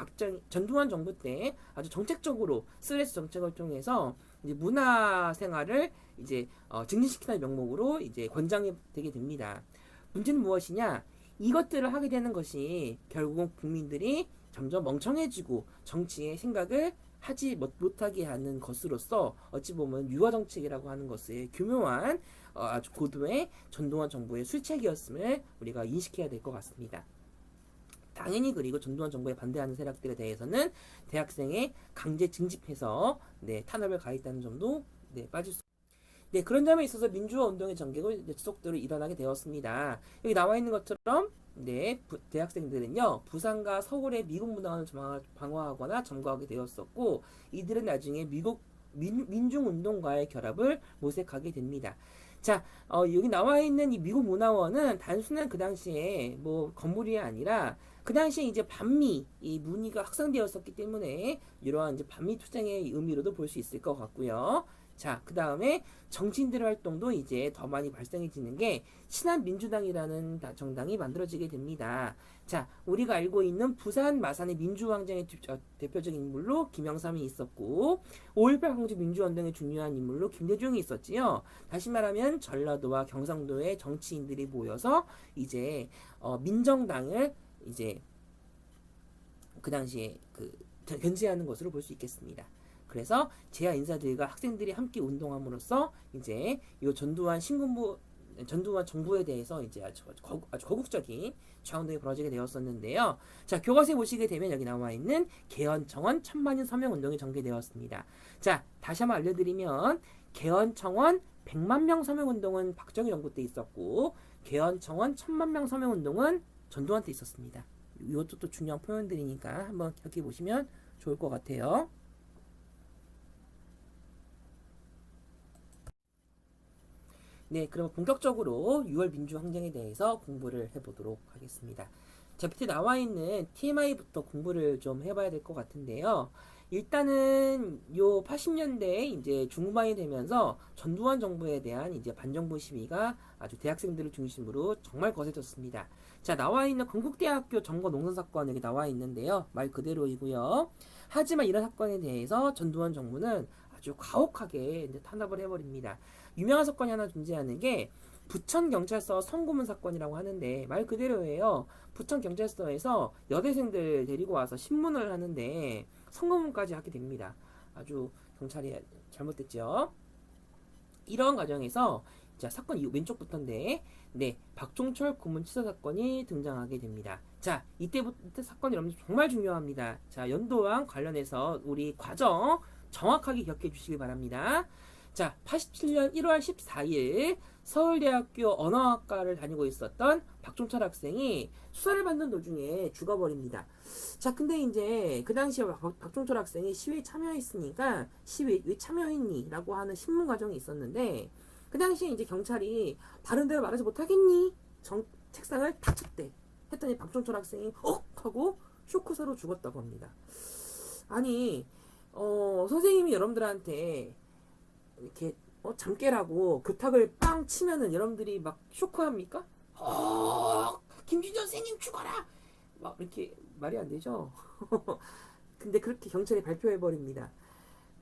전두환 정부 때 아주 정책적으로 스트레스 정책을 통해서 이제 문화 생활을 이제 증진시키는 명목으로 이제 권장이 되게 됩니다. 문제는 무엇이냐? 이것들을 하게 되는 것이 결국은 국민들이 점점 멍청해지고 정치의 생각을 하지 못하게 하는 것으로서 어찌 보면 유화 정책이라고 하는 것의 교묘한 아주 고도의 전두환 정부의 술책이었음을 우리가 인식해야 될 것 같습니다. 당연히 그리고 전두환 정부에 반대하는 세력들에 대해서는 대학생의 강제 징집해서 탄압을 가했다는 점도 빠질 수. 그런 점에 있어서 민주화 운동의 전개가 지속적으로 일어나게 되었습니다. 여기 나와 있는 것처럼 대학생들은요 부산과 서울의 미국 문화원을 방어하거나 점거하게 되었었고 이들은 나중에 미국 민중운동과의 결합을 모색하게 됩니다. 자, 여기 나와 있는 이 미국 문화원은 단순한 그 당시에 뭐 건물이 아니라 그 당시에 이제 반미 이 문의가 확산되었었기 때문에 이러한 이제 반미 투쟁의 의미로도 볼 수 있을 것 같고요. 자, 그 다음에 정치인들의 활동도 이제 더 많이 발생해지는 게 신한민주당이라는 정당이 만들어지게 됩니다. 자, 우리가 알고 있는 부산 마산의 민주항쟁의 대표적인 인물로 김영삼이 있었고 5.18 광주 민주운동의 중요한 인물로 김대중이 있었지요. 다시 말하면 전라도와 경상도의 정치인들이 모여서 이제 민정당을 이제 그 당시에 견제하는 것으로 볼 수 있겠습니다. 그래서 제야 인사들과 학생들이 함께 운동함으로써 이제 이 전두환 정부에 대해서 이제 아주 거국적인 저항동이 벌어지게 되었었는데요. 자, 교과서에 보시게 되면 여기 나와 있는 개헌청원 천만인 서명 운동이 전개되었습니다. 자, 다시 한번 알려드리면 개헌청원 100만 명 서명 운동은 박정희 정부 때 있었고 개헌청원 1000만 명 서명 운동은 전두환 때 있었습니다. 이것도 또 중요한 표현들이니까 한번 기억해 보시면 좋을 것 같아요. 그럼 본격적으로 6월 민주항쟁에 대해서 공부를 해보도록 하겠습니다. 자, 밑에 나와 있는 TMI부터 공부를 좀 해봐야 될 것 같은데요. 일단은 요 80년대에 이제 중후반이 되면서 전두환 정부에 대한 이제 반정부 시위가 아주 대학생들을 중심으로 정말 거세졌습니다. 자, 나와 있는 건국대학교 점거 농성 사건 여기 나와 있는데요. 말 그대로이고요. 하지만 이런 사건에 대해서 전두환 정부는 아주 가혹하게 이제 탄압을 해버립니다. 유명한 사건이 하나 존재하는 게 부천경찰서 성고문 사건이라고 하는데 말 그대로예요. 부천경찰서에서 여대생들 데리고 와서 신문을 하는데 성고문까지 하게 됩니다. 아주 경찰이 잘못됐죠. 이런 과정에서 자, 사건 왼쪽부터인데 박종철 고문 치사 사건이 등장하게 됩니다. 자, 이때 사건이 여러분들 정말 중요합니다. 자, 연도와 관련해서 우리 과정 정확하게 기억해 주시기 바랍니다. 자, 87년 1월 14일 서울대학교 언어학과를 다니고 있었던 박종철 학생이 수사를 받는 도중에 죽어버립니다. 자, 근데 이제 그 당시에 박종철 학생이 시위에 참여했으니까 시위에 왜 참여했니? 라고 하는 신문 과정이 있었는데 그 당시에 이제 경찰이 바른대로 말하지 못하겠니? 책상을 탁 쳤대. 했더니 박종철 학생이 하고 쇼크사로 죽었다고 합니다. 아니 선생님이 여러분들한테 이렇게 잠 깨라고 교탁을 빵 치면은 여러분들이 막 쇼크합니까? 김준현 선생님 죽어라! 막 이렇게 말이 안 되죠. 근데 그렇게 경찰이 발표해 버립니다.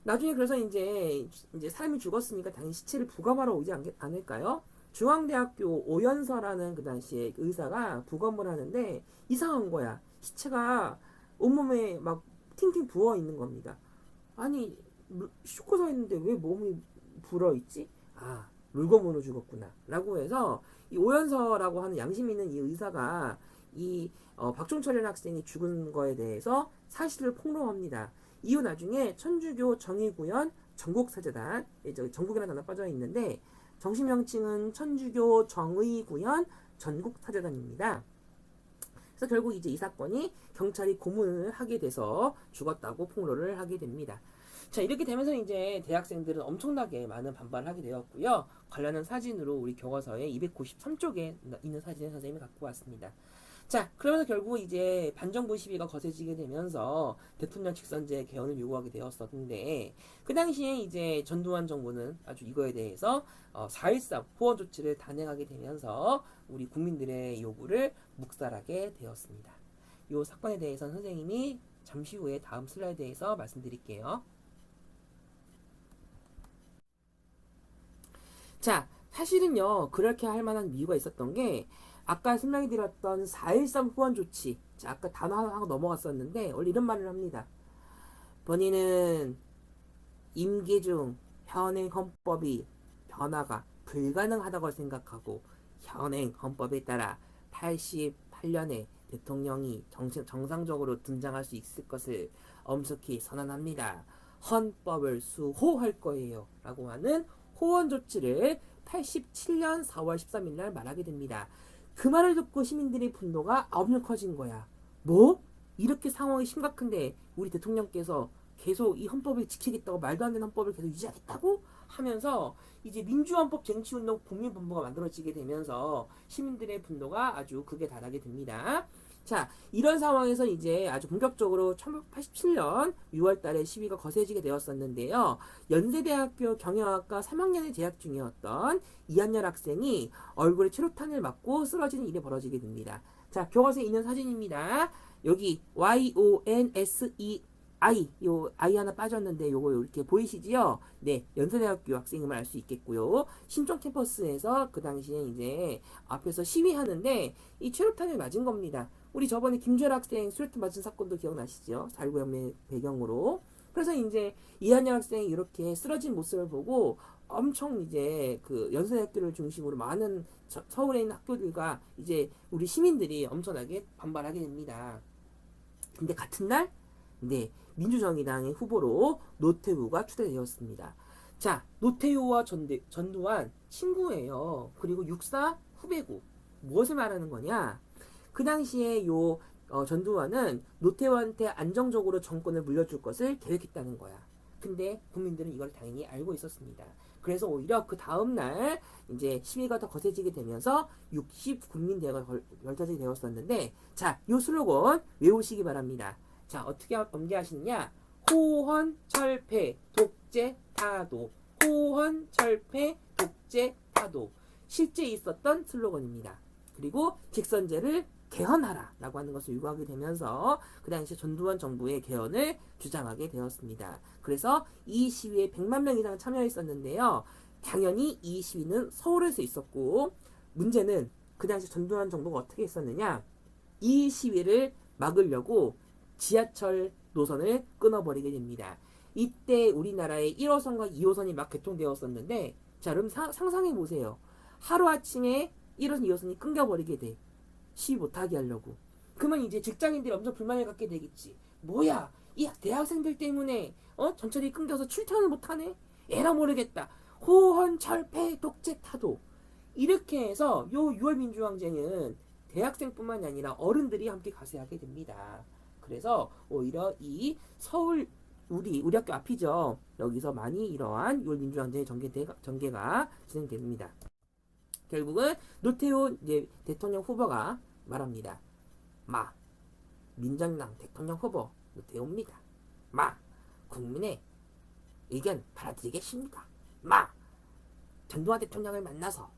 나중에 그래서 이제 사람이 죽었으니까 당연히 시체를 부검하러 오지 않을까요? 중앙대학교 오연서라는 그 당시에 의사가 부검을 하는데 이상한 거야. 시체가 온몸에 막 팅팅 부어 있는 겁니다. 아니 슈퍼 서 있는데 왜 몸이 불어 있지? 아 물검으로 죽었구나 라고 해서 이 오연서라고 하는 양심 있는 이 의사가 이 박종철이라는 학생이 죽은 거에 대해서 사실을 폭로합니다. 이후 나중에 천주교 정의구현 전국사재단, 전국이라는 단어 빠져 있는데 정식 명칭은 천주교 정의구현 전국사재단입니다. 그래서 결국 이제 이 사건이 경찰이 고문을 하게 돼서 죽었다고 폭로를 하게 됩니다. 자, 이렇게 되면서 이제 대학생들은 엄청나게 많은 반발을 하게 되었고요. 관련한 사진으로 우리 교과서에 293쪽에 있는 사진을 선생님이 갖고 왔습니다. 자, 그러면서 결국 이제 반정부 시비가 거세지게 되면서 대통령 직선제 개헌을 요구하게 되었었는데, 그 당시에 이제 전두환 정부는 아주 이거에 대해서 4.13 호원 조치를 단행하게 되면서 우리 국민들의 요구를 묵살하게 되었습니다. 이 사건에 대해서는 선생님이 잠시 후에 다음 슬라이드에서 말씀드릴게요. 자, 사실은요, 그렇게 할 만한 이유가 있었던 게, 아까 설명해 드렸던 4.13 후원 조치. 자, 아까 단어 하나 하고 넘어갔었는데, 원래 이런 말을 합니다. 본인은 임기 중 현행 헌법이 변화가 불가능하다고 생각하고, 현행 헌법에 따라 88년에 대통령이 정상적으로 등장할 수 있을 것을 엄숙히 선언합니다. 헌법을 수호할 거예요. 라고 하는 호원 조치를 87년 4월 13일 날 말하게 됩니다. 그 말을 듣고 시민들의 분노가 엄청 커진 거야. 뭐? 이렇게 상황이 심각한데 우리 대통령께서 계속 이 헌법을 지키겠다고 말도 안 되는 헌법을 계속 유지하겠다고 하면서 이제 민주헌법 쟁취운동 국민본부가 만들어지게 되면서 시민들의 분노가 아주 극에 달하게 됩니다. 자, 이런 상황에서 이제 아주 본격적으로 1987년 6월 달에 시위가 거세지게 되었었는데요. 연세대학교 경영학과 3학년에 재학 중이었던 이한열 학생이 얼굴에 최루탄을 맞고 쓰러지는 일이 벌어지게 됩니다. 자, 교과서에 있는 사진입니다. 여기 YONSEI 요 I 하나 빠졌는데 요거 이렇게 보이시지요? 네, 연세대학교 학생임을 알 수 있겠고요. 신촌 캠퍼스에서 그 당시에 이제 앞에서 시위하는데 이 최루탄을 맞은 겁니다. 우리 저번에 김주열 학생 수류탄 맞은 사건도 기억나시죠? 4.19 혁명 배경으로. 그래서 이제 이한열 학생이 이렇게 쓰러진 모습을 보고 엄청 이제 그 연세대학교를 중심으로 많은 서울에 있는 학교들과 이제 우리 시민들이 엄청나게 반발하게 됩니다. 근데 같은 날, 네, 민주정의당의 후보로 노태우가 추대되었습니다. 자, 노태우와 전두환 친구예요. 그리고 육사 후배고. 무엇을 말하는 거냐? 그 당시에 전두환은 노태우한테 안정적으로 정권을 물려줄 것을 계획했다는 거야. 근데 국민들은 이걸 당연히 알고 있었습니다. 그래서 오히려 그 다음날 이제 시위가 더 거세지게 되면서 60국민대회가 결정이 되었었는데, 자, 요 슬로건 외우시기 바랍니다. 자, 어떻게 암기하시느냐? 호헌, 철폐, 독재, 타도. 호헌, 철폐, 독재, 타도. 실제 있었던 슬로건입니다. 그리고 직선제를 개헌하라 라고 하는 것을 요구하게 되면서 그 당시 전두환 정부의 개헌을 주장하게 되었습니다. 그래서 이 시위에 100만 명 이상 참여했었는데요. 당연히 이 시위는 서울에서 있었고, 문제는 그 당시 전두환 정부가 어떻게 했었느냐? 이 시위를 막으려고 지하철 노선을 끊어버리게 됩니다. 이때 우리나라의 1호선과 2호선이 막 개통되었었는데, 자, 그럼 상상해 보세요. 하루아침에 1호선, 2호선이 끊겨버리게 돼. 시위 못하게 하려고. 그러면 이제 직장인들이 엄청 불만을 갖게 되겠지. 뭐야, 이 대학생들 때문에 전철이 끊겨서 출퇴근을 못하네? 에라 모르겠다. 호헌, 철폐, 독재, 타도. 이렇게 해서 요 6월 민주항쟁은 대학생뿐만이 아니라 어른들이 함께 가세하게 됩니다. 그래서 오히려 이 서울 우리 학교 앞이죠. 여기서 많이 이러한 6월 민주항쟁의 전개가 진행됩니다. 결국은 노태우 대통령 후보가 말합니다. 마, 민정당 대통령 후보 노태우입니다. 마, 국민의 의견 받아들이겠습니다. 마, 전두환 대통령을 만나서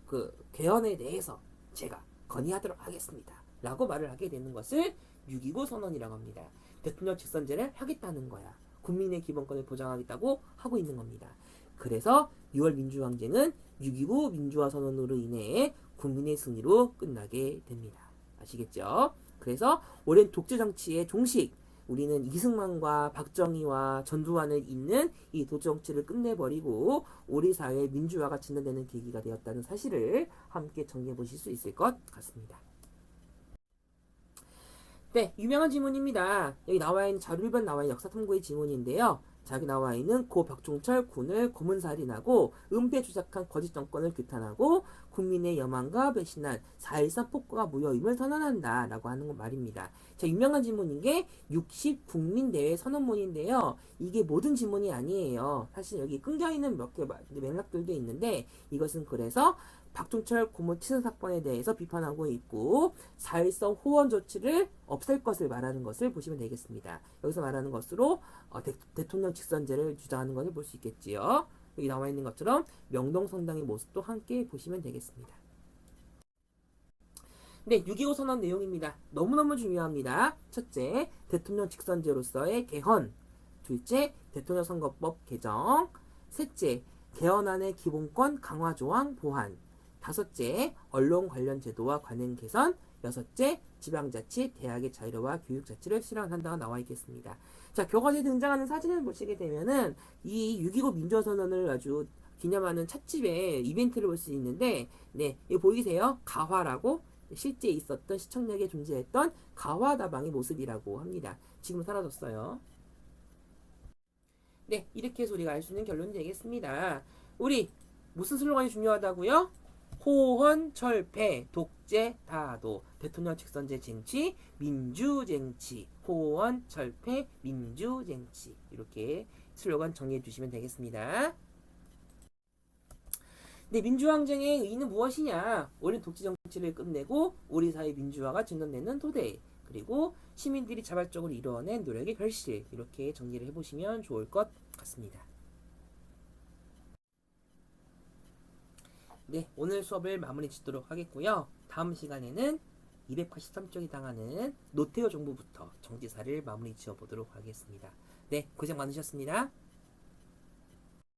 그 개헌에 대해서 제가 건의하도록 하겠습니다. 라고 말을 하게 되는 것을 6.29 선언이라고 합니다. 대통령 직선제를 하겠다는 거야. 국민의 기본권을 보장하겠다고 하고 있는 겁니다. 그래서 6월 민주항쟁은 6.29 민주화 선언으로 인해 국민의 승리로 끝나게 됩니다. 아시겠죠? 그래서 오랜 독재 정치의 종식, 우리는 이승만과 박정희와 전두환을 잇는 이 독재 정치를 끝내버리고 우리 사회의 민주화가 진전되는 계기가 되었다는 사실을 함께 정리해 보실 수 있을 것 같습니다. 네, 유명한 지문입니다. 여기 나와 있는 자료 1번 나와 있는 역사 탐구의 지문인데요. 자, 여기 나와 있는 고 벽종철 군을 고문살인하고 은폐 조작한 거짓 정권을 규탄하고 국민의 여망과 배신한 4.13 폭거가 무효임을 선언한다 라고 하는 말입니다. 자, 유명한 지문인 게 60 국민대회 선언문인데요. 이게 모든 지문이 아니에요. 사실 여기 끊겨있는 몇 개 맥락들도 있는데 이것은 그래서 박종철 고문 치사 사건에 대해서 비판하고 있고 4.13 호원 조치를 없앨 것을 말하는 것을 보시면 되겠습니다. 여기서 말하는 것으로 대통령 직선제를 주장하는 것을 볼 수 있겠지요. 여기 나와 있는 것처럼 명동성당의 모습도 함께 보시면 되겠습니다. 네, 6.25 선언 내용입니다. 너무너무 중요합니다. 첫째, 대통령 직선제로서의 개헌. 둘째, 대통령 선거법 개정. 셋째, 개헌안의 기본권 강화 조항 보완. 다섯째, 언론 관련 제도와 관행 개선. 여섯째, 지방자치, 대학의 자유와 교육자치를 실현한다고 나와 있겠습니다. 자, 교과서에 등장하는 사진을 보시게 되면은 이 6.25 민주화선언을 아주 기념하는 찻집의 이벤트를 볼 수 있는데, 네, 이거 보이세요? 가화라고 실제 있었던 시청역에 존재했던 가화다방의 모습이라고 합니다. 지금 사라졌어요. 네, 이렇게 해서 우리가 알 수 있는 결론이 되겠습니다. 우리 무슨 슬로건이 중요하다고요? 호헌철폐, 독재, 다도, 대통령 직선제 쟁취, 민주쟁취, 호헌철폐, 민주쟁취 이렇게 슬로건 정리해 주시면 되겠습니다. 네, 민주항쟁의 의의는 무엇이냐? 오랜 독재 정치를 끝내고 우리 사회 민주화가 진전되는 토대, 그리고 시민들이 자발적으로 이뤄낸 노력의 결실, 이렇게 정리를 해보시면 좋을 것 같습니다. 네, 오늘 수업을 마무리 짓도록 하겠고요. 다음 시간에는 283쪽에 해당하는 노태우 정부부터 정치사를 마무리 지어보도록 하겠습니다. 네, 고생 많으셨습니다.